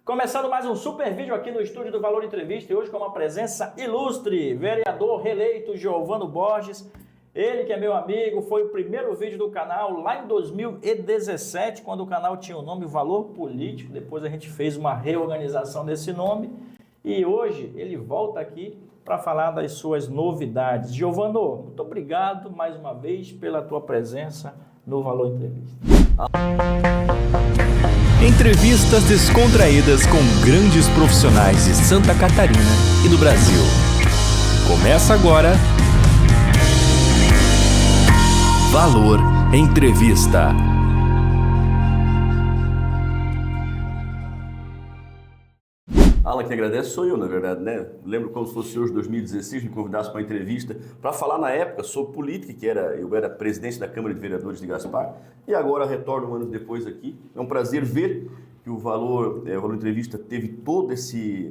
Começando mais um super vídeo aqui no estúdio do Valor Entrevista e hoje com uma presença ilustre, vereador reeleito Giovano Borges. Ele que é meu amigo, foi o primeiro vídeo do canal lá em 2017, quando o canal tinha o nome Valor Político. Depois a gente fez uma reorganização desse nome e hoje ele volta aqui para falar das suas novidades. Giovano, muito obrigado mais uma vez pela tua presença no Valor Entrevista. Entrevistas descontraídas com grandes profissionais de Santa Catarina e do Brasil. Começa agora Valor Entrevista. Alan, que agradece sou eu, na verdade, né? Lembro como se fosse hoje, 2016, me convidasse para uma entrevista para falar na época sobre política, eu era presidente da Câmara de Vereadores de Gaspar e agora retorno anos depois aqui. É um prazer ver que o Valor Entrevista teve todo esse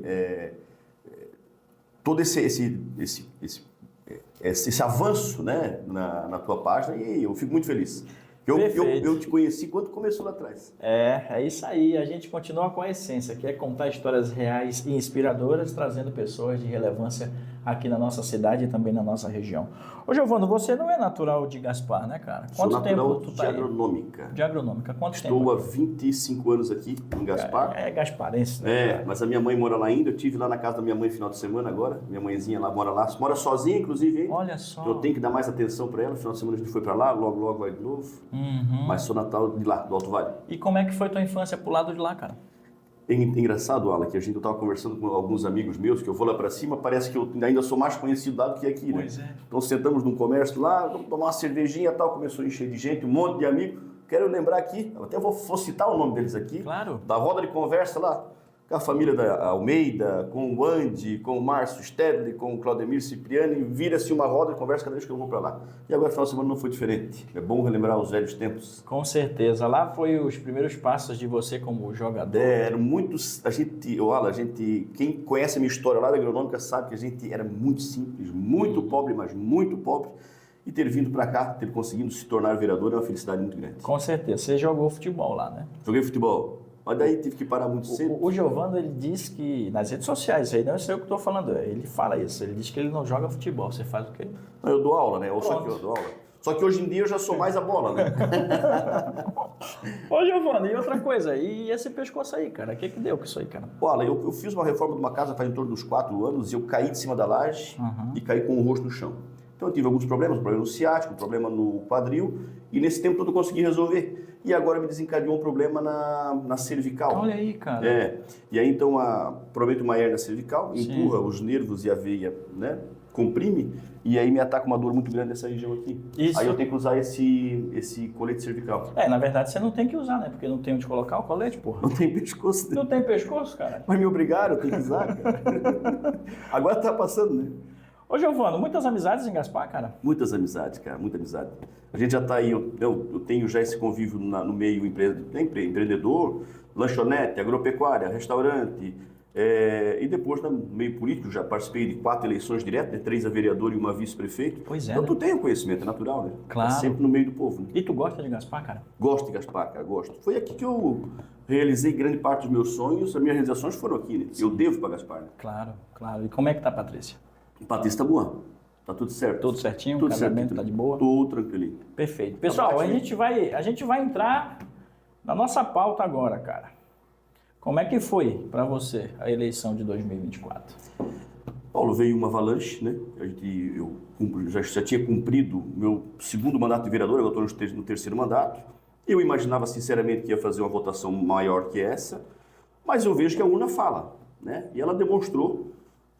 avanço, né, na tua página e eu fico muito feliz. Eu te conheci quando começou lá atrás. É isso aí. A gente continua com a essência, que é contar histórias reais e inspiradoras, trazendo pessoas de relevância aqui na nossa cidade e também na nossa região. Ô, Giovano, você não é natural de Gaspar, né, cara? Sou natural de Agronômica. De Agronômica. Quanto tempo? Estou há 25 anos aqui em Gaspar. É gasparense, né? Mas a minha mãe mora lá ainda. Eu estive lá na casa da minha mãe no final de semana agora. Minha mãezinha lá mora sozinha, inclusive. Hein? Olha só. Eu tenho que dar mais atenção para ela. No final de semana a gente foi para lá, logo vai de novo. Mas sou natal de lá, do Alto Vale. E como é que foi tua infância pro lado de lá, cara? É engraçado, Alan, que eu estava conversando com alguns amigos meus, que eu vou lá para cima, parece que eu ainda sou mais conhecido lá do que aqui, né? Pois é. Então sentamos num comércio lá, vamos tomar uma cervejinha e tal, começou a encher de gente, um monte de amigos. Quero lembrar aqui, até vou citar o nome deles aqui. Claro. Da roda de conversa lá, com a família da Almeida, com o Andy, com o Márcio Stedley, com o Claudemir Cipriani, vira-se uma roda de conversa cada vez que eu vou para lá. E agora, final de semana, não foi diferente. É bom relembrar os velhos tempos. Com certeza. Lá foi os primeiros passos de você como jogador. Eram muitos... Quem conhece a minha história lá da Agronômica sabe que a gente era muito simples, muito pobre, mas muito pobre. E ter vindo para cá, ter conseguido se tornar vereador é uma felicidade muito grande. Com certeza. Você jogou futebol lá, né? Joguei futebol. Mas daí tive que parar muito cedo. O Giovano, ele diz que, nas redes sociais, aí não sei o que estou falando, ele fala isso, ele diz que ele não joga futebol, você faz o quê? Eu dou aula, né? Só que hoje em dia eu já sou mais a bola, né? Ô, Giovano, e outra coisa, e esse pescoço aí, cara, o que deu com isso aí, cara? Olha, eu fiz uma reforma de uma casa faz em torno dos 4 anos e eu caí de cima da laje e caí com o rosto no chão. Então eu tive alguns problemas, um problema no ciático, um problema no quadril, e nesse tempo todo eu consegui resolver. E agora me desencadeou um problema na cervical. Olha aí, cara. E aí então provavelmente uma hérnia cervical, empurra os nervos e a veia, né? Comprime, e aí me ataca uma dor muito grande nessa região aqui. Isso. Aí eu tenho que usar esse colete cervical. Na verdade você não tem que usar, né? Porque não tem onde colocar o colete, porra. Não tem pescoço. Não tem pescoço, cara? Mas me obrigaram, eu tenho que usar, cara. Agora tá passando, né? Ô, Giovano, muitas amizades em Gaspar, cara? Muitas amizades, cara, muita amizade. A gente já tá aí, eu tenho já esse convívio no meio empreendedor, lanchonete, agropecuária, restaurante, e depois no meio político, já participei de 4 eleições diretas, 3 a vereador e uma vice-prefeito. Pois é. Então tu tem o conhecimento, é natural, né? Claro. Tá sempre no meio do povo. Né? E tu gosta de Gaspar, cara? Gosto de Gaspar, cara, gosto. Foi aqui que eu realizei grande parte dos meus sonhos, as minhas realizações foram aqui, né? Sim. Eu devo para Gaspar. Né? Claro. E como é que tá a Patrícia? Patrícia tá boa. Tá tudo certo. Tudo certinho? Tudo o casamento certo, tá de boa? Tudo tranquilinho. Perfeito. Pessoal, a gente vai entrar na nossa pauta agora, cara. Como é que foi para você a eleição de 2024? Paulo, veio uma avalanche, né? Eu já tinha cumprido meu segundo mandato de vereador, agora estou no terceiro mandato. Eu imaginava sinceramente que ia fazer uma votação maior que essa, mas eu vejo que a urna fala, né? E ela demonstrou.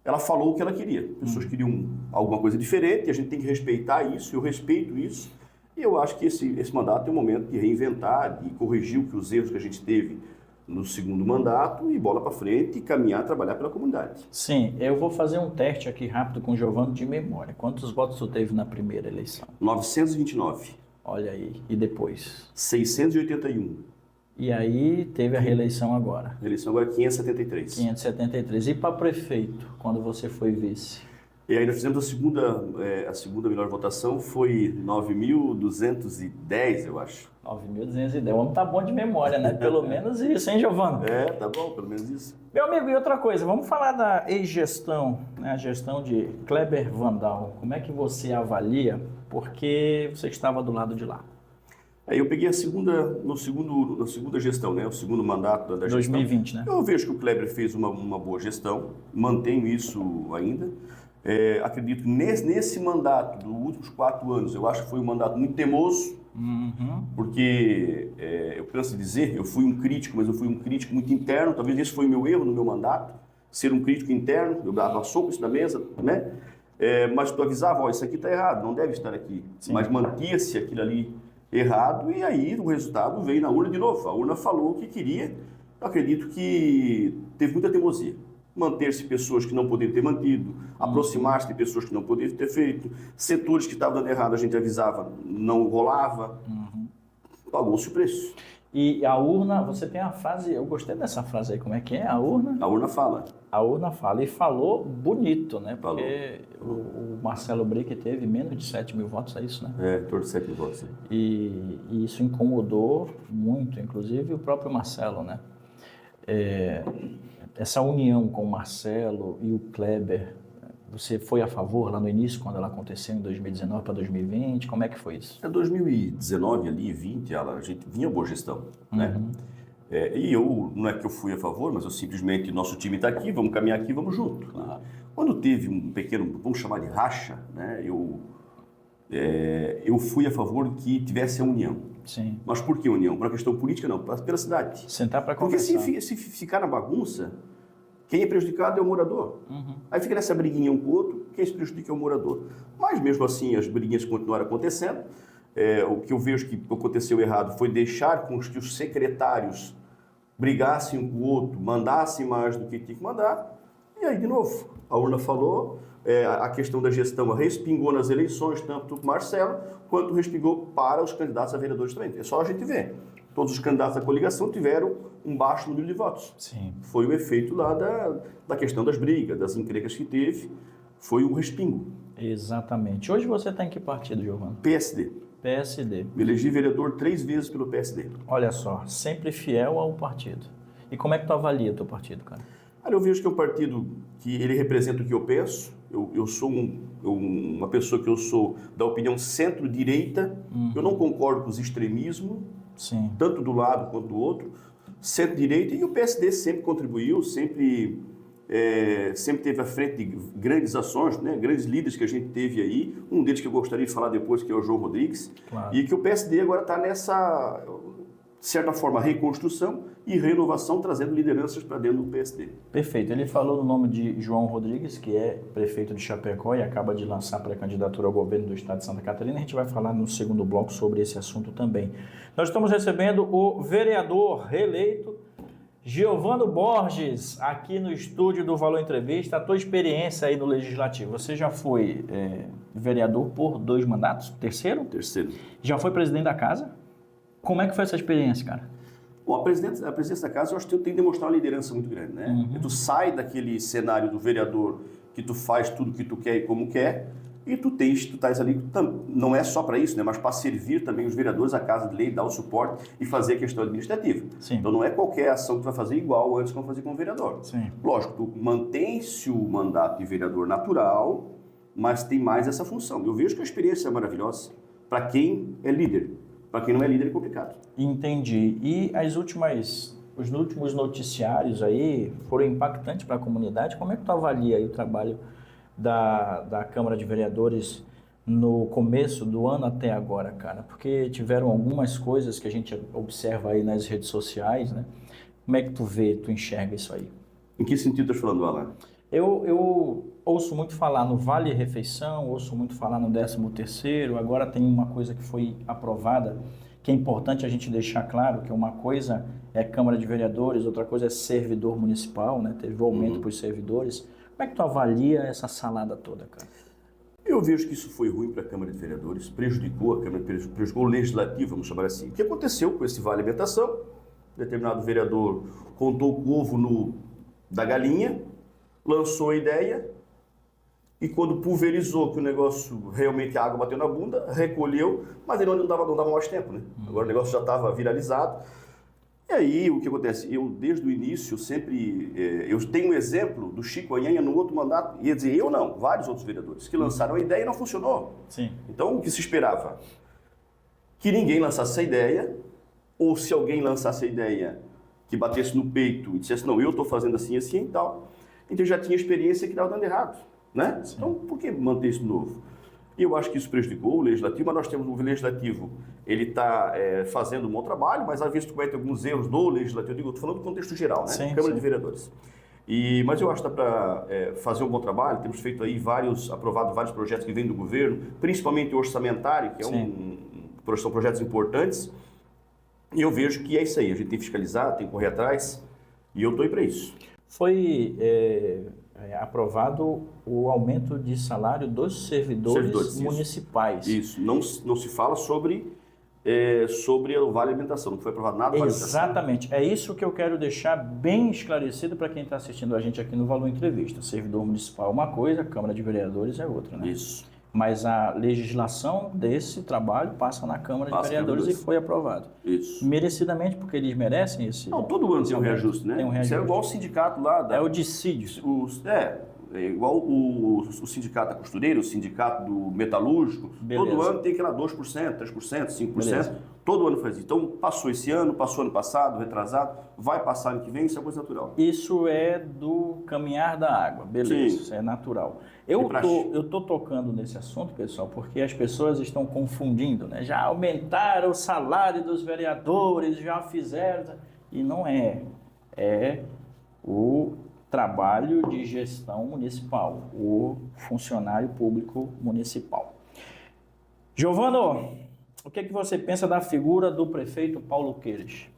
Ela falou o que ela queria. As pessoas queriam alguma coisa diferente, e a gente tem que respeitar isso, eu respeito isso. E eu acho que esse mandato é um momento de reinventar, de corrigir os erros que a gente teve no segundo mandato e bola para frente e caminhar, trabalhar pela comunidade. Sim, eu vou fazer um teste aqui rápido com o Giovano de memória. Quantos votos tu teve na primeira eleição? 929. Olha aí. E depois? 681. E aí teve a reeleição agora. A eleição agora é 573. 573. E para prefeito, quando você foi vice? E aí nós fizemos a segunda melhor votação, foi 9.210, eu acho. 9.210. O homem tá bom de memória, né? Pelo menos isso, hein, Giovano? Tá bom, pelo menos isso. Meu amigo, e outra coisa, vamos falar da ex-gestão, né? A gestão de Kleber Vandal. Como é que você avalia? Porque você estava do lado de lá. Aí eu peguei na segunda gestão, né? O segundo mandato da gestão. 2020, né? Eu vejo que o Kleber fez uma boa gestão, mantenho isso ainda. Acredito que nesse mandato, dos últimos 4 anos, eu acho que foi um mandato muito teimoso, porque, eu canso de dizer, eu fui um crítico, mas eu fui um crítico muito interno, talvez esse foi o meu erro no meu mandato, ser um crítico interno, eu dava soco isso na mesa, né? Mas tu avisava, isso aqui está errado, não deve estar aqui. Sim. Mas mantia-se aquilo ali errado e aí o resultado veio na urna de novo. A urna falou o que queria, eu acredito que teve muita teimosia. Manter-se pessoas que não poderiam ter mantido, aproximar-se de pessoas que não poderiam ter feito, setores que estavam dando errado, a gente avisava, não rolava, pagou-se o preço. E a urna, você tem a frase, eu gostei dessa frase aí, como é que é? A urna? A urna fala. A urna fala, e falou bonito, né? Porque o Marcelo Brick teve menos de 7 mil votos, é isso, né? Em torno de 7 mil votos. Sim. E isso incomodou muito, inclusive o próprio Marcelo, né? Essa união com o Marcelo e o Kleber, você foi a favor lá no início, quando ela aconteceu em 2019 para 2020? Como é que foi isso? 2019 ali, 20, a gente vinha boa gestão, né? E eu, não é que eu fui a favor, mas eu simplesmente, nosso time está aqui, vamos caminhar aqui, vamos junto. Claro. Quando teve um pequeno, vamos chamar de racha, né? Eu fui a favor que tivesse a união. Sim. Mas por que união? Por uma questão política, não, pela cidade. Sentar para conversar. Porque se ficar na bagunça, quem é prejudicado é o morador. Aí fica nessa briguinha um com o outro, quem se prejudica é o morador. Mas mesmo assim, as briguinhas continuaram acontecendo. O que eu vejo que aconteceu errado foi deixar com que os secretários brigassem um com o outro, mandassem mais do que tinha que mandar. E aí, de novo, a urna falou, a questão da gestão respingou nas eleições, tanto para o Marcelo, quanto respingou para os candidatos a vereadores também. É só a gente ver. Todos os candidatos da coligação tiveram um baixo número de votos. Sim. Foi o efeito lá da questão das brigas, das encrencas que teve, foi um respingo. Exatamente. Hoje você está em que partido, Giovano? PSD. PSD. Me elegi vereador 3 vezes pelo PSD. Olha só, sempre fiel ao partido. E como é que tu avalia o teu partido, cara? Eu vejo que é um partido que ele representa o que eu penso. Eu sou uma pessoa que eu sou da opinião centro-direita. Eu não concordo com os extremismos, sim, tanto do lado quanto do outro. Centro-direita, e o PSD sempre contribuiu, sempre teve à frente de grandes ações, né? Grandes líderes que a gente teve aí. Um deles que eu gostaria de falar depois, que é o João Rodrigues. Claro. E que o PSD agora está nessa, de certa forma, reconstrução e renovação, trazendo lideranças para dentro do PSD. Perfeito. Ele falou no nome de João Rodrigues, que é prefeito de Chapecó e acaba de lançar pré-candidatura ao governo do estado de Santa Catarina. A gente vai falar no segundo bloco sobre esse assunto também. Nós estamos recebendo o vereador reeleito Giovano Borges, aqui no estúdio do Valor Entrevista. A tua experiência aí no Legislativo, você já foi vereador por 2 mandatos? Terceiro? Terceiro. Já foi presidente da casa? Como é que foi essa experiência, cara? Bom, a presidência da casa, eu acho que tem que demonstrar uma liderança muito grande, né? Tu sai daquele cenário do vereador que tu faz tudo que tu quer e como quer, e tu estás ali, não é só para isso, né? Mas para servir também os vereadores, a Casa de Lei, dar o suporte e fazer a questão administrativa. Sim. Então não é qualquer ação que tu vai fazer igual antes que fazer com o vereador. Sim. Lógico, tu mantém-se o mandato de vereador natural, mas tem mais essa função. Eu vejo que a experiência é maravilhosa para quem é líder. Para quem não é líder é complicado. Entendi. E os últimos noticiários aí foram impactantes para a comunidade. Como é que tu avalia aí o trabalho da Câmara de Vereadores no começo do ano até agora, cara? Porque tiveram algumas coisas que a gente observa aí nas redes sociais, né? Como é que tu vê, tu enxerga isso aí? Em que sentido estás falando, Alan? Eu ouço muito falar no Vale Refeição, ouço muito falar no 13º, agora tem uma coisa que foi aprovada, que é importante a gente deixar claro, que uma coisa é Câmara de Vereadores, outra coisa é servidor municipal, né? Teve um aumento para os servidores. Como é que tu avalia essa salada toda, cara? Eu vejo que isso foi ruim para a Câmara de Vereadores, prejudicou a Câmara, prejudicou o Legislativo, vamos chamar assim. O que aconteceu com esse Vale Alimentação? Determinado vereador contou com o ovo da galinha, lançou a ideia, e quando pulverizou que o negócio, realmente a água bateu na bunda, recolheu, mas ele não dava mais tempo, né? Agora o negócio já estava viralizado. E aí, o que acontece? Eu, desde o início, sempre... eu tenho um exemplo do Chico Anhanha no outro mandato, ia dizer, eu não, vários outros vereadores, que lançaram a ideia e não funcionou. Sim. Então, o que se esperava? Que ninguém lançasse a ideia, ou se alguém lançasse a ideia, que batesse no peito e dissesse, não, eu estou fazendo assim, assim e tal. Então, já tinha experiência que estava dando errado, né? Sim. Então, por que manter isso novo? E eu acho que isso prejudicou o Legislativo, mas nós temos um Legislativo, ele está fazendo um bom trabalho, mas às vezes comete alguns erros do Legislativo, eu estou falando do contexto geral, né? Sim, Câmara sim. de Vereadores. Mas eu acho que dá para fazer um bom trabalho, temos feito aí aprovado vários projetos que vêm do governo, principalmente o orçamentário, que são projetos importantes, e eu vejo que é isso aí, a gente tem que fiscalizar, tem que correr atrás, e eu estou aí para isso. Foi aprovado o aumento de salário dos servidores municipais. Isso, não se fala sobre o Vale Alimentação, não foi aprovado nada do Vale Alimentação. Exatamente, é isso que eu quero deixar bem esclarecido para quem está assistindo a gente aqui no Valor Entrevista. Servidor municipal é uma coisa, a Câmara de Vereadores é outra, né? Isso. Mas a legislação desse trabalho passa na Câmara de Vereadores e foi aprovado. Isso. Merecidamente, porque eles merecem esse... Não, todo ano tem um reajuste, né? Tem um reajuste. Isso é igual o sindicato lá... É o dissídio. É igual o sindicato da costureira, o sindicato do metalúrgico. Beleza. Todo ano tem que ir lá 2%, 3%, 5%. Beleza. Todo ano faz isso. Então, passou esse ano, passou ano passado, retrasado, vai passar ano que vem, isso é coisa natural. Isso é do caminhar da água, beleza, sim. Isso é natural. Eu tô tocando nesse assunto, pessoal, porque as pessoas estão confundindo, né? Já aumentaram o salário dos vereadores, já fizeram, e não é. É o trabalho de gestão municipal, o funcionário público municipal. Giovano, o que você pensa da figura do prefeito Paulo Queiroz?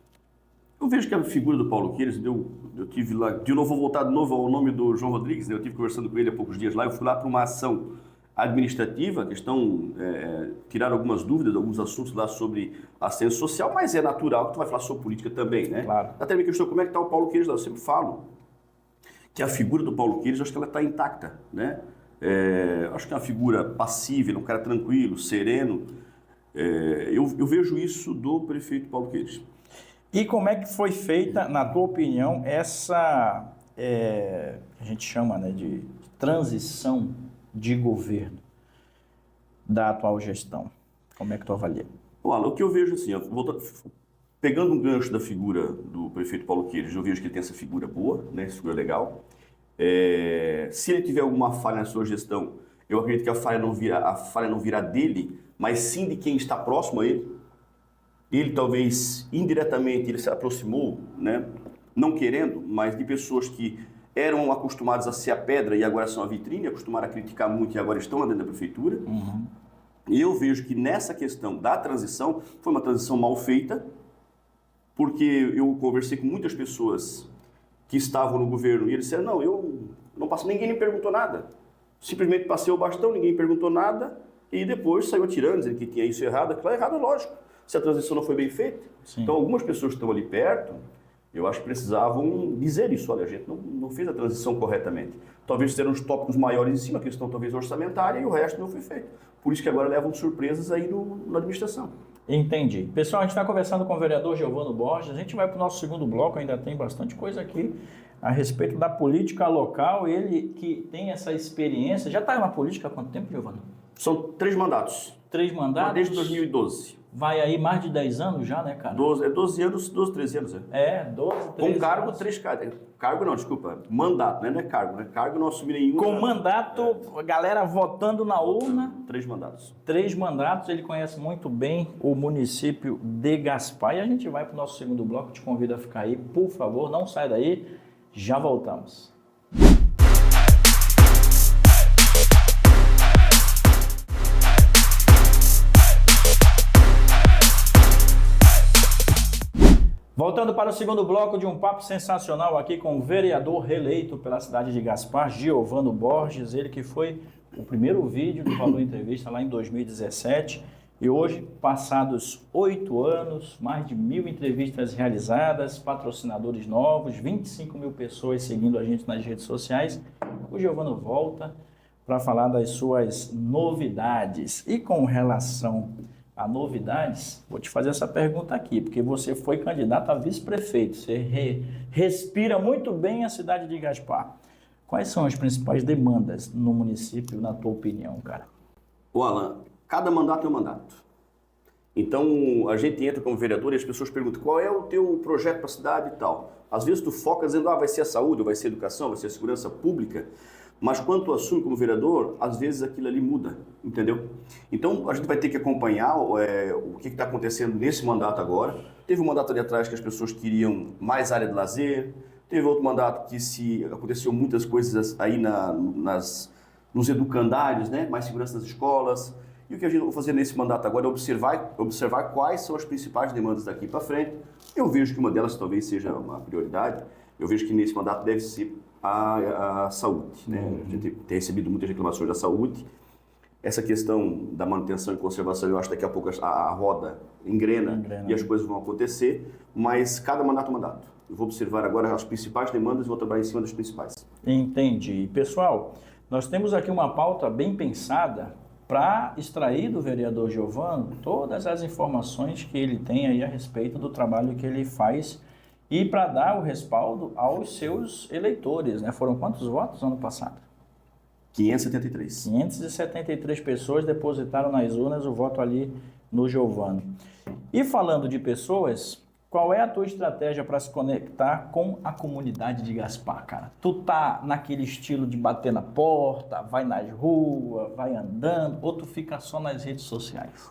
Eu vejo que a figura do Paulo Queiroz, eu tive lá, de novo, vou voltar de novo ao nome do João Rodrigues, né? Eu tive conversando com ele há poucos dias lá, eu fui lá para uma ação administrativa, questão, tirar algumas dúvidas, alguns assuntos lá sobre assistência social, mas é natural que tu vai falar sobre política também, né? Claro. Até me questionou como é que está o Paulo Queiroz lá, eu sempre falo que a figura do Paulo Queiroz, eu acho que ela está intacta, né? Acho que é uma figura passível, um cara tranquilo, sereno. Eu vejo isso do prefeito Paulo Queiroz. E como é que foi feita, na tua opinião, essa, a gente chama, né, de transição de governo da atual gestão? Como é que tu avalia? Olha, o que eu vejo assim, pegando um gancho da figura do prefeito Paulo Queiroz, eu vejo que ele tem essa figura boa, né, essa figura legal. Se ele tiver alguma falha na sua gestão, eu acredito que a falha não virá dele, mas sim de quem está próximo a ele. Ele talvez, indiretamente, ele se aproximou, né, não querendo, mas de pessoas que eram acostumadas a ser a pedra e agora são a vitrine, acostumaram a criticar muito e agora estão lá dentro da prefeitura. Uhum. E eu vejo que nessa questão da transição, foi uma transição mal feita, porque eu conversei com muitas pessoas que estavam no governo e eles disseram, não, eu não passei, ninguém me perguntou nada. Simplesmente passei o bastão, ninguém perguntou nada e depois saiu atirando, dizendo que tinha isso errado. Aquilo é errado, lógico, se a transição não foi bem feita. Sim. Então, algumas pessoas que estão ali perto, eu acho que precisavam dizer isso. Olha, a gente não fez a transição corretamente. Talvez fizeram os tópicos maiores em cima, a questão talvez orçamentária, e o resto não foi feito. Por isso que agora levam surpresas aí na administração. Entendi. Pessoal, a gente está conversando com o vereador Giovano Borges. A gente vai para o nosso segundo bloco, ainda tem bastante coisa aqui a respeito da política local. Ele que tem essa experiência. Já está na política há quanto tempo, Giovano? São 3 mandatos. 3 mandatos? Desde 2012. Vai aí mais de 10 anos já, né, cara? 12 anos, 13 anos. 12, 13 Com cargo, anos. 3 cargos. Cargo não, desculpa. Mandato, né? Não é cargo, né? Cargo não assumi nenhum. Com mandato, a galera votando na urna. 3 mandatos. 3 mandatos, ele conhece muito bem o município de Gaspar. E a gente vai para o nosso segundo bloco, te convido a ficar aí. Por favor, não sai daí, já voltamos. Voltando para o segundo bloco de um papo sensacional aqui com o vereador reeleito pela cidade de Gaspar, Giovano Borges, ele que foi o primeiro vídeo do Valor Entrevista lá em 2017 e hoje, passados 8 anos, mais de 1.000 entrevistas realizadas, patrocinadores novos, 25 mil pessoas seguindo a gente nas redes sociais, o Giovano volta para falar das suas novidades. E com relação a novidades, vou te fazer essa pergunta aqui, porque você foi candidato a vice-prefeito, você respira muito bem a cidade de Gaspar. Quais são as principais demandas no município, na tua opinião, cara? Ô Alan, cada mandato é um mandato. Então, a gente entra como vereador e as pessoas perguntam qual é o teu projeto para a cidade e tal. Às vezes tu foca dizendo, vai ser a saúde, ou vai ser a educação, vai ser a segurança pública, mas quando tu assume como vereador, às vezes aquilo ali muda, entendeu? Então, a gente vai ter que acompanhar o que está acontecendo nesse mandato agora. Teve um mandato ali atrás que as pessoas queriam mais área de lazer, teve outro mandato que aconteceu muitas coisas aí nos educandários, né? Mais segurança nas escolas. E o que a gente vai fazer nesse mandato agora é observar quais são as principais demandas daqui para frente. Eu vejo que uma delas talvez seja uma prioridade. Eu vejo que nesse mandato deve ser a saúde, né? A gente tem recebido muitas reclamações da saúde. Essa questão da manutenção e conservação, eu acho que daqui a pouco a roda engrena e as coisas vão acontecer, mas cada mandato é um mandato. Eu vou observar agora as principais demandas e vou trabalhar em cima das principais. Entendi. Pessoal, nós temos aqui uma pauta bem pensada para extrair do vereador Giovano todas as informações que ele tem aí a respeito do trabalho que ele faz e para dar o respaldo aos seus eleitores, né? Foram quantos votos ano passado? 573. 573 pessoas depositaram nas urnas o voto ali no Giovano. E falando de pessoas, qual é a tua estratégia para se conectar com a comunidade de Gaspar, cara? Tu tá naquele estilo de bater na porta, vai nas ruas, vai andando, ou tu fica só nas redes sociais?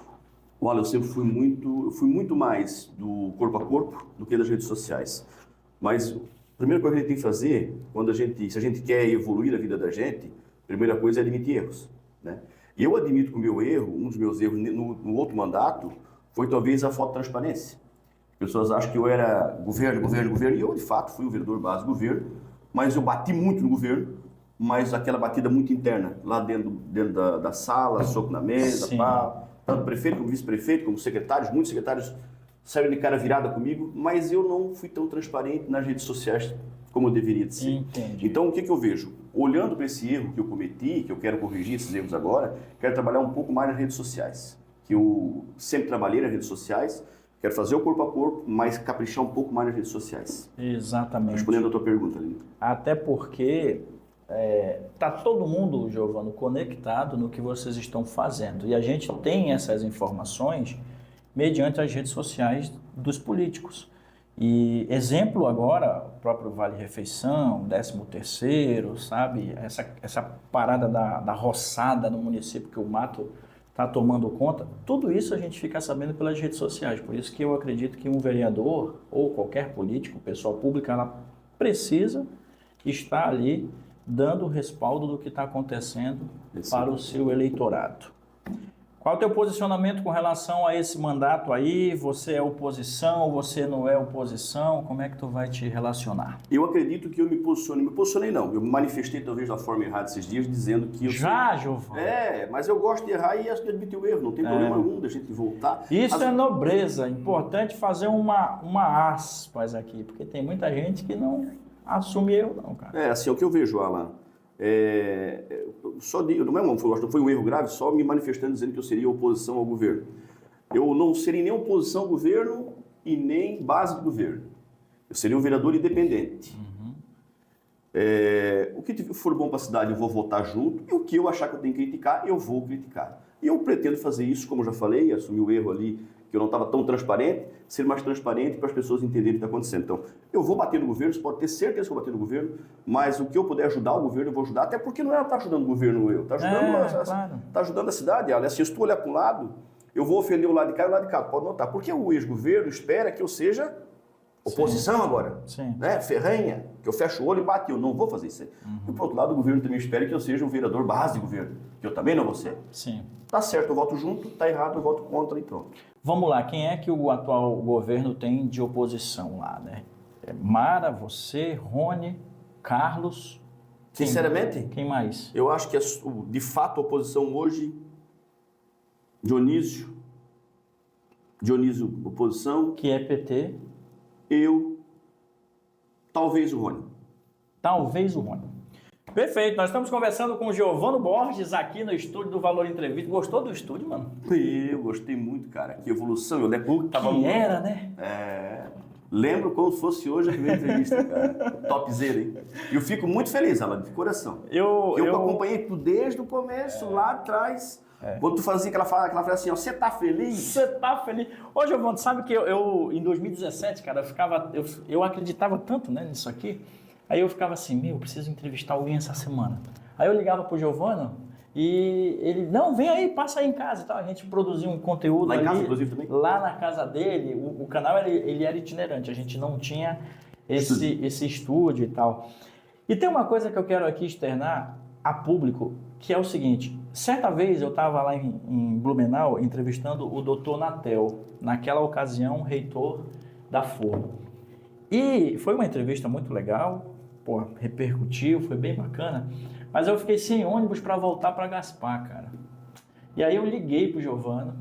Olha, eu sempre fui muito mais do corpo a corpo do que das redes sociais. Mas a primeira coisa que a gente tem que fazer, se a gente quer evoluir a vida da gente, a primeira coisa é admitir erros, né? E eu admito que o meu erro, um dos meus erros no outro mandato, foi talvez a falta de transparência. As pessoas acham que eu era governo, e eu de fato fui o vereador base do governo, mas eu bati muito no governo, mas aquela batida muito interna, lá dentro da sala, soco na mesa, pá. Tanto prefeito como vice-prefeito, como secretários, muitos secretários saíram de cara virada comigo, mas eu não fui tão transparente nas redes sociais como eu deveria ser. Entendi. Então, o que eu vejo? Olhando para esse erro que eu cometi, que eu quero corrigir esses erros agora, quero trabalhar um pouco mais nas redes sociais. Que eu sempre trabalhei nas redes sociais, quero fazer o corpo a corpo, mas caprichar um pouco mais nas redes sociais. Exatamente. Respondendo a tua pergunta, Lino. Até porque tá todo mundo, Giovano, conectado no que vocês estão fazendo. E a gente tem essas informações mediante as redes sociais dos políticos. E exemplo agora, o próprio Vale Refeição, 13º, sabe? Essa parada da roçada no município que o mato está tomando conta, tudo isso a gente fica sabendo pelas redes sociais. Por isso que eu acredito que um vereador ou qualquer político, pessoa pública, ela precisa estar ali dando respaldo do que está acontecendo para o seu eleitorado. Qual é o teu posicionamento com relação a esse mandato aí? Você é oposição, você não é oposição? Como é que tu vai te relacionar? Eu acredito que eu me posicionei. Me posicionei não, eu me manifestei talvez da forma errada esses dias, dizendo que eu... Giovano? Mas eu gosto de errar e acho que admitir o erro, não tem problema algum da gente voltar. Isso é nobreza, importante fazer uma aspas aqui, porque tem muita gente que não assume erro não, cara. Assim, é o que eu vejo, Alan. Não foi um erro grave, só me manifestando dizendo que eu seria oposição ao governo. Eu não seria nem oposição ao governo e nem base do governo. Eu seria um vereador independente. O que for bom para a cidade eu vou votar junto, e o que eu achar que eu tenho que criticar, eu vou criticar. E eu pretendo fazer isso, como eu já falei, assumir o erro ali, que eu não estava tão transparente, ser mais transparente para as pessoas entenderem o que está acontecendo. Então, eu vou bater no governo, você pode ter certeza que eu vou bater no governo, mas o que eu puder ajudar o governo, eu vou ajudar, até porque não é ela que está ajudando o governo, está ajudando, tá ajudando a cidade. Aliás, se tu olhar para um lado, eu vou ofender o lado de cá e o lado de cá, pode notar, porque o ex-governo espera que eu seja oposição agora, né? Ferrenha, que eu fecho o olho e bate, eu não vou fazer isso aí. E por outro lado, o governo também espera que eu seja um vereador base de governo, que eu também não vou ser. Tá certo, eu voto junto, tá errado, eu voto contra e pronto. Vamos lá, quem é que o atual governo tem de oposição lá, né? Mara, você, Rony, Carlos... Sinceramente? Quem mais? Eu acho que de fato a oposição hoje, Dionísio, oposição... Que é PT? Eu, talvez o Rony. Talvez o Rony. Perfeito, nós estamos conversando com o Giovano Borges aqui no estúdio do Valor Entrevista. Gostou do estúdio, mano? Eu gostei muito, cara. Que evolução. Eu lembro Tava muito... era, né? Lembro como se fosse hoje a primeira entrevista, cara. Topzera, hein? E eu fico muito feliz, Alan, de coração. Eu acompanhei tu desde o começo, lá atrás. Quando tu fazia aquela frase assim, ó, você tá feliz? Você tá feliz? Ô, Giovano, sabe que eu em 2017, cara, eu acreditava tanto, né, nisso aqui. Aí eu ficava assim, eu preciso entrevistar alguém essa semana. Aí eu ligava pro Giovano e ele, não, vem aí, passa aí em casa e tal. A gente produzia um conteúdo lá ali. Lá em casa, inclusive, também? Lá na casa dele, o canal ele era itinerante, a gente não tinha esse estúdio e tal. E tem uma coisa que eu quero aqui externar a público, que é o seguinte, certa vez eu estava lá em Blumenau entrevistando o Dr. Natel, naquela ocasião reitor da FORB. E foi uma entrevista muito legal, pô, repercutiu, foi bem bacana, mas eu fiquei sem ônibus para voltar para Gaspar, cara. E aí eu liguei pro Giovano,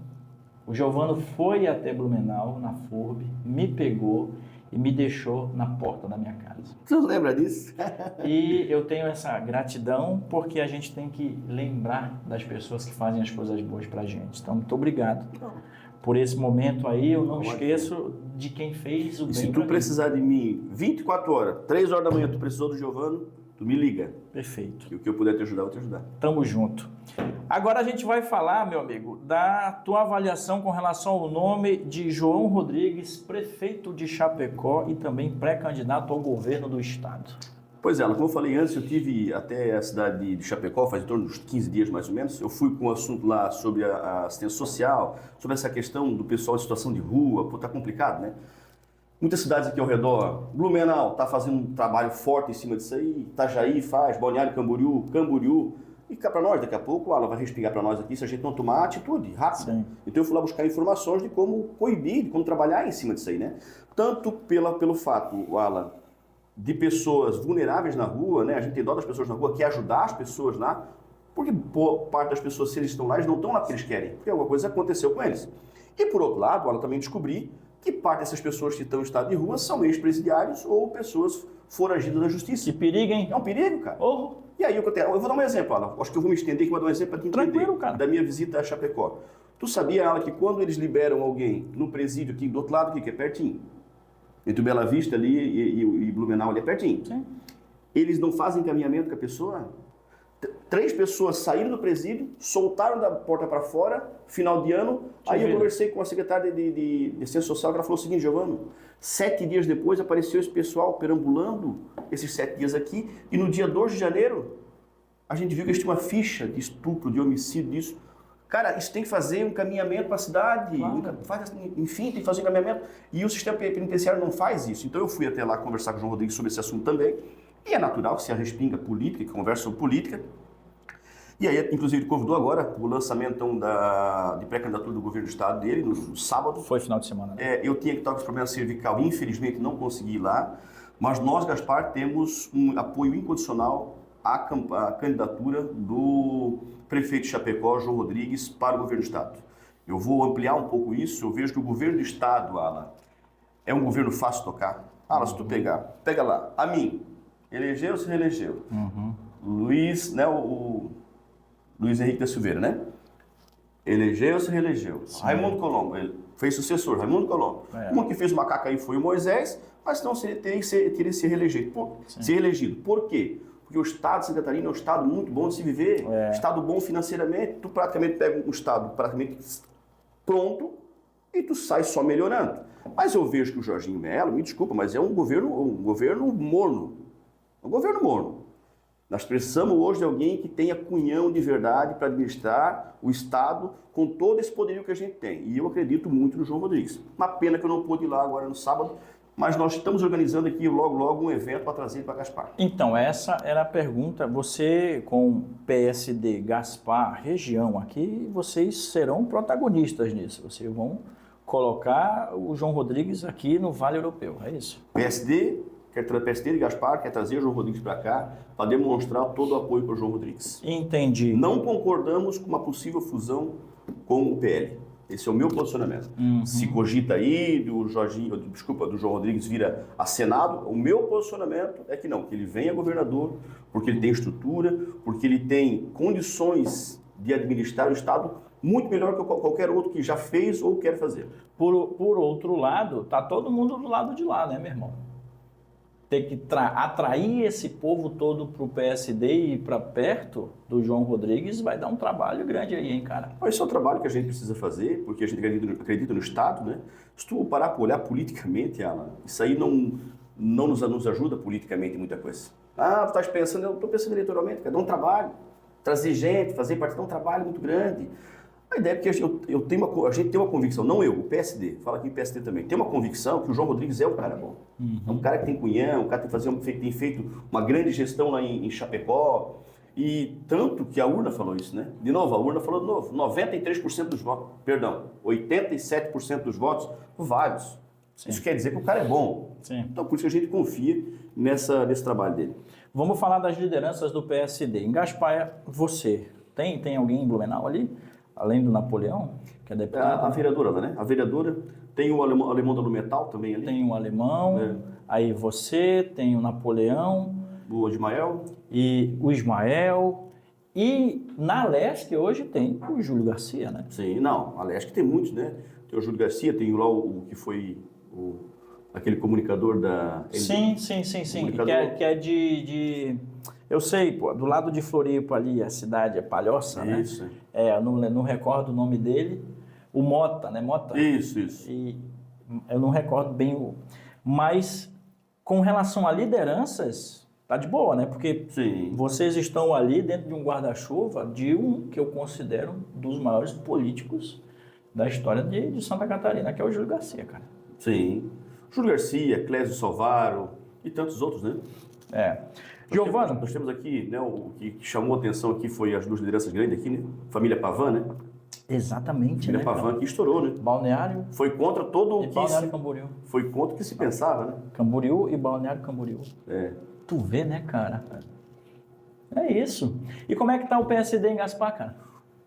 o Giovano foi até Blumenau, na FORB, me pegou e me deixou na porta da minha casa. Tu lembra disso? E eu tenho essa gratidão porque a gente tem que lembrar das pessoas que fazem as coisas boas pra gente. Então, muito obrigado por esse momento aí. Eu não esqueço de quem fez o bem. E se tu precisar de mim 24 horas, 3 horas da manhã, tu precisou do Giovano, tu me liga. Perfeito. E o que eu puder te ajudar, eu vou te ajudar. Tamo junto. Agora a gente vai falar, meu amigo, da tua avaliação com relação ao nome de João Rodrigues, prefeito de Chapecó e também pré-candidato ao governo do estado. Pois é, como eu falei antes, eu tive até a cidade de Chapecó, faz em torno de uns 15 dias mais ou menos. Eu fui com um assunto lá sobre a assistência social, sobre essa questão do pessoal em situação de rua, pô, tá complicado, né? Muitas cidades aqui ao redor, Blumenau está fazendo um trabalho forte em cima disso aí, Itajaí faz, Balneário Camboriú, e cá para nós, daqui a pouco ela vai respingar para nós aqui se a gente não tomar atitude rápida. Sim. Então eu fui lá buscar informações de como coibir, de como trabalhar em cima disso aí, né? Tanto pelo fato, Alan, de pessoas vulneráveis na rua, né? A gente tem dó das pessoas na rua, quer ajudar as pessoas lá, porque boa parte das pessoas, se eles estão lá, eles não estão lá porque eles querem, porque alguma coisa aconteceu com eles. E por outro lado, Alan, também descobri que parte dessas pessoas que estão em estado de rua são ex-presidiários ou pessoas foragidas da justiça. Que perigo, hein? É um perigo, cara. Oh. E aí, eu vou dar um exemplo, Alan. Acho que eu vou me estender aqui, mas dar um exemplo para te entender. Tranquilo, cara. Da minha visita a Chapecó. Tu sabia, Alan, que quando eles liberam alguém no presídio aqui do outro lado, que é pertinho, entre o Bela Vista ali e Blumenau ali é pertinho. Sim. Eles não fazem encaminhamento com a pessoa? 3 pessoas saíram do presídio, soltaram da porta para fora, final de ano. Aí eu conversei com a secretária de Assistência Social, que ela falou o seguinte: Giovano, 7 dias depois apareceu esse pessoal perambulando, esses 7 dias aqui, e no dia 2 de janeiro, a gente viu que eles tinham uma ficha de estupro, de homicídio, disso. Cara, isso tem que fazer um encaminhamento para a cidade, claro. Enfim, tem que fazer um encaminhamento. E o sistema penitenciário não faz isso. Então eu fui até lá conversar com o João Rodrigues sobre esse assunto também. E é natural que se a respinga política, que conversa sobre política. E aí, inclusive, ele convidou agora o lançamento então, de pré-candidatura do governo do estado dele, no sábado. Foi final de semana. Né? Eu tinha que estar com esse problema cervical, infelizmente não consegui ir lá. Mas nós, Gaspar, temos um apoio incondicional à candidatura do prefeito de Chapecó, João Rodrigues, para o governo do estado. Eu vou ampliar um pouco isso. Eu vejo que o governo do estado, Alan, é um governo fácil de tocar. Alan, se tu pega lá, a mim, elegeu ou se reelegeu? Luiz, né, o Luiz Henrique da Silveira, né? Elegeu ou se reelegeu? Sim. Raimundo Colombo, ele fez sucessor, Raimundo Colombo. Um que fez o macaco aí foi o Moisés, mas não teria que se reelegido. Por quê? Porque o estado de Santa Catarina é um estado muito bom de se viver, estado bom financeiramente. Tu praticamente pega um estado praticamente pronto e tu sai só melhorando. Mas eu vejo que o Jorginho Melo, me desculpa, mas é um governo morno. Um governo morno. Nós precisamos hoje de alguém que tenha cunhão de verdade para administrar o Estado com todo esse poderio que a gente tem. E eu acredito muito no João Rodrigues. Uma pena que eu não pude ir lá agora no sábado, mas nós estamos organizando aqui logo um evento para trazer para Gaspar. Então, essa era a pergunta. Você, com PSD, Gaspar, região aqui, vocês serão protagonistas nisso. Vocês vão colocar o João Rodrigues aqui no Vale Europeu, é isso? PSD de Gaspar quer trazer o João Rodrigues para cá para demonstrar todo o apoio para o João Rodrigues. Entendi. Não concordamos com uma possível fusão com o PL. Esse é o meu posicionamento. Se cogita aí, do João Rodrigues vira a Senado, o meu posicionamento é que não, que ele venha governador, porque ele tem estrutura, porque ele tem condições de administrar o Estado muito melhor que qualquer outro que já fez ou quer fazer. Por outro lado, tá todo mundo do lado de lá, né, meu irmão? Tem que atrair esse povo todo para o PSD e para perto do João Rodrigues vai dar um trabalho grande aí, hein, cara? Esse é o trabalho que a gente precisa fazer, porque a gente acredita no Estado, né? Se tu parar para olhar politicamente, Alan, isso aí não nos ajuda politicamente em muita coisa. Ah, tu estás pensando, eu estou pensando eleitoralmente, dá um trabalho, trazer gente, fazer partido, dá um trabalho muito grande. A ideia é que a gente tem uma convicção, não eu, o PSD, fala aqui o PSD também, tem uma convicção que o João Rodrigues é um cara bom. É um cara que tem cunhão, um cara que tem feito uma grande gestão lá em Chapecó, e tanto que a urna falou isso, né? De novo, a urna falou de novo, 93% dos votos, 87% dos votos válidos. Sim. Isso quer dizer que o cara é bom. Sim. Então, por isso que a gente confia nesse trabalho dele. Vamos falar das lideranças do PSD. Em Gaspar, você, tem alguém em Blumenau ali? Além do Napoleão, que é deputado? A vereadora, né? A vereadora, tem o alemão do Metal também ali. Tem o alemão, aí você, tem o Napoleão. O Ismael. E o Ismael. E na Leste hoje tem o Júlio Garcia, né? Sim, não, a Leste tem muitos, né? Tem o Júlio Garcia, tem lá o que foi aquele comunicador da... Sim. Que é de... Eu sei, pô, do lado de Floripa ali, a cidade é Palhoça, né? Isso. Eu não recordo o nome dele. O Mota, né? Mota? Isso. E eu não recordo bem Mas, com relação a lideranças, tá de boa, né? Porque vocês estão ali dentro de um guarda-chuva de que eu considero um dos maiores políticos da história de Santa Catarina, que é o Júlio Garcia, cara. Sim. Júlio Garcia, Clésio Salvaro e tantos outros, né? Giovana, nós temos aqui, né, o que chamou a atenção aqui foi as duas lideranças grandes aqui, né? Família Pavan, né? Exatamente, Família né? Pavan que estourou, né? Balneário. Foi contra todo o que... Balneário Camboriú. Foi contra o que se pensava, né? Camboriú e Balneário Camboriú. Tu vê, né, cara? É isso. E como é que tá o PSD em Gaspar, cara?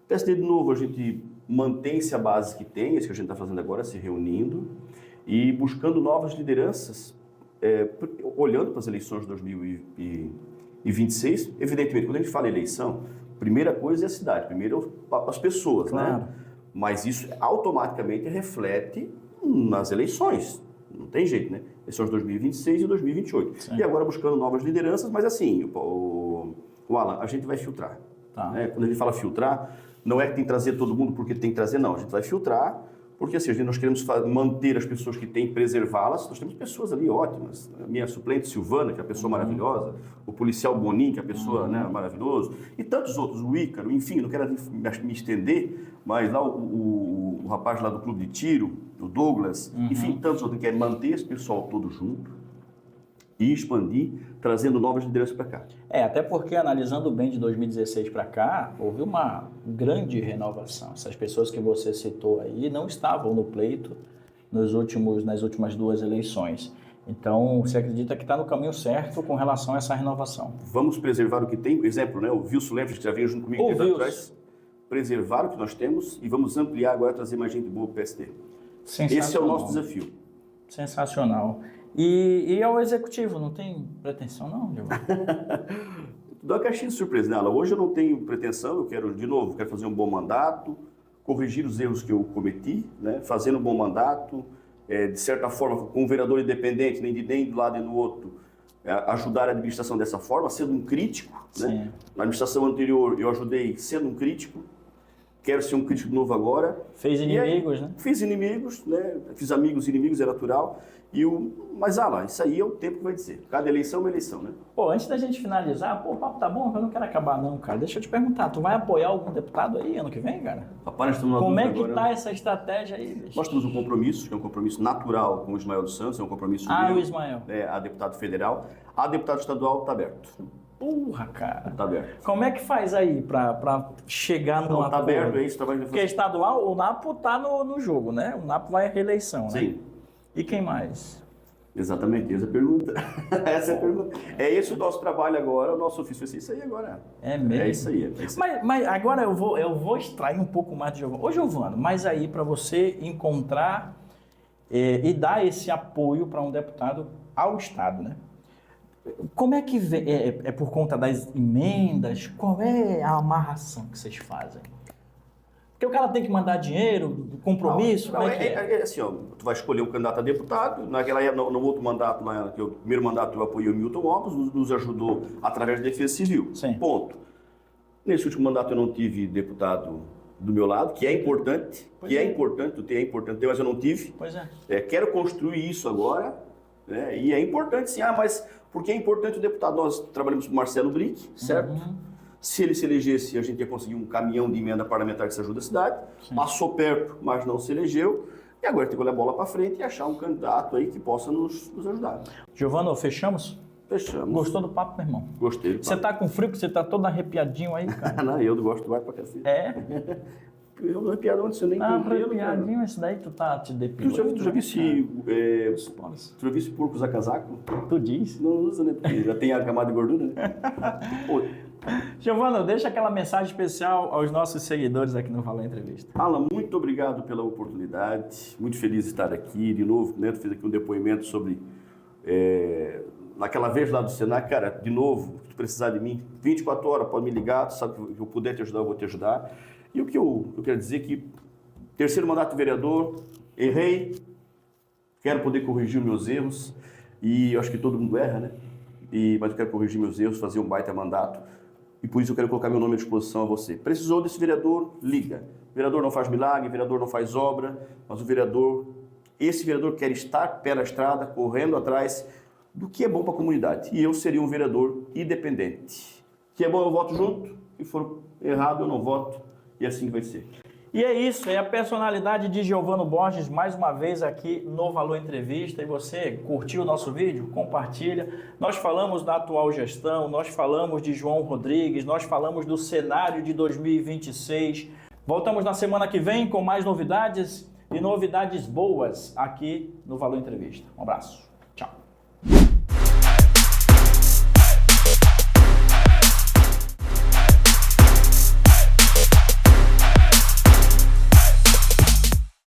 O PSD, de novo, a gente mantém-se a base que tem, isso que a gente está fazendo agora, se reunindo e buscando novas lideranças, olhando para as eleições de 2026. Evidentemente, quando a gente fala eleição, primeira coisa é a cidade, primeiro as pessoas, claro, né? Mas isso automaticamente reflete nas eleições. Não tem jeito, né? Eleições de 2026 e 2028. Sim. E agora buscando novas lideranças, mas assim, o Alan, a gente vai filtrar. Tá. Né? Quando a gente fala filtrar, não é que tem que trazer todo mundo porque tem que trazer, não. A gente vai filtrar porque assim, nós queremos manter as pessoas que têm, preservá-las. Nós temos pessoas ali ótimas. A minha suplente Silvana, que é a pessoa maravilhosa, o policial Boninho, que é a pessoa maravilhosa, e tantos outros, o Ícaro, enfim, não quero me estender, mas lá o rapaz lá do clube de tiro, o Douglas, enfim, tantos outros que querem manter esse pessoal todo junto e expandir, trazendo novas lideranças para cá. Até porque, analisando bem de 2016 para cá, houve uma grande renovação. Essas pessoas que você citou aí não estavam no pleito nas últimas duas eleições. Então, você acredita que está no caminho certo com relação a essa renovação? Vamos preservar o que tem. Exemplo, né? O Wilson Lempes, que já veio junto comigo desde atrás. Preservar o que nós temos e vamos ampliar agora, trazer mais gente boa para o PSD. Esse é o nosso desafio. Sensacional. E ao executivo, não tem pretensão não, Giovanni? Dá uma caixinha de surpresa nela. Hoje eu não tenho pretensão, eu quero fazer um bom mandato, corrigir os erros que eu cometi, né? Fazendo um bom mandato, de certa forma, com um vereador independente, nem de um lado nem do outro, ajudar a administração dessa forma, sendo um crítico. Né? Na administração anterior eu ajudei sendo um crítico, quero ser um crítico novo agora. Fez inimigos, né? Fiz inimigos, né? Fiz amigos e inimigos, é natural. Mas, isso aí é o tempo que vai dizer. Cada eleição é uma eleição, né? Pô, antes da gente finalizar, o papo tá bom, eu não quero acabar não, cara. Deixa eu te perguntar, tu vai apoiar algum deputado aí ano que vem, cara? Rapaz, nós estamos Como é que tá essa estratégia aí, bicho? Nós temos um compromisso, que é um compromisso natural com o Ismael dos Santos, é um compromisso meu, o Ismael. A deputado federal. A deputado estadual está aberto. Porra, cara. Tá aberto. Como é que faz aí pra chegar no Não, tá aberto, é isso. Porque estadual, o Napo tá no jogo, né? O Napo vai à reeleição, né? Sim. E quem mais? Exatamente, essa é a pergunta. Essa é a pergunta. É esse o nosso trabalho agora, o nosso ofício é isso aí agora. É mesmo? É isso aí. É isso aí. Mas agora eu vou extrair um pouco mais de Giovano. Ô, Giovano, mas aí para você encontrar e dar esse apoio para um deputado ao Estado, né? Como é que vem? É por conta das emendas? Qual é a amarração que vocês fazem? Porque o cara tem que mandar dinheiro, compromisso, como é que é? É assim, ó, tu vai escolher um candidato a deputado, naquela época, no outro mandato, que o primeiro mandato eu apoiei o Milton Lopes, nos ajudou através da Defesa Civil. Sim. Ponto. Nesse último mandato eu não tive deputado do meu lado, que é importante, é importante ter, mas eu não tive. Pois é. Quero construir isso agora, né? E é importante sim, mas por que é importante o deputado? Nós trabalhamos com o Marcelo Brick, certo? Uhum. Se ele se elegesse, a gente ia conseguir um caminhão de emenda parlamentar que se ajuda a cidade. Sim. Passou perto, mas não se elegeu. E agora tem que olhar a bola para frente e achar um candidato aí que possa nos ajudar. Giovano, fechamos? Fechamos. Gostou do papo, meu irmão? Gostei. Você tá com frio, porque você tá todo arrepiadinho aí, cara? Não, eu gosto do ar pra cacete. É? Eu não arrepiado onde você nem tem arrepiadinho, esse daí tu tá te depilando. Tu já viu esse porco usar casaco? Tu diz? Não usa, né? Porque já tem a camada de gordura, né? Pô. Giovano, deixa aquela mensagem especial aos nossos seguidores aqui no Valor Entrevista. Alan, muito obrigado pela oportunidade. Muito feliz de estar aqui de novo. Né? Tu fez aqui um depoimento sobre... naquela vez lá do Senac, cara, de novo, se tu precisar de mim, 24 horas, pode me ligar, tu sabe que eu puder te ajudar, eu vou te ajudar. E o que eu quero dizer é que, terceiro mandato de vereador, errei, quero poder corrigir meus erros, e eu acho que todo mundo erra, né? Mas eu quero corrigir meus erros, fazer um baita mandato, e por isso eu quero colocar meu nome à disposição a você. Precisou desse vereador? Liga. O vereador não faz milagre, o vereador não faz obra, mas esse vereador quer estar pé na estrada, correndo atrás do que é bom para a comunidade. E eu seria um vereador independente. Se é bom, eu voto junto. Se for errado, eu não voto. E assim vai ser. E é isso, é a personalidade de Giovano Borges, mais uma vez aqui no Valor Entrevista. E você curtiu o nosso vídeo? Compartilha. Nós falamos da atual gestão, nós falamos de João Rodrigues, nós falamos do cenário de 2026. Voltamos na semana que vem com mais novidades e novidades boas aqui no Valor Entrevista. Um abraço.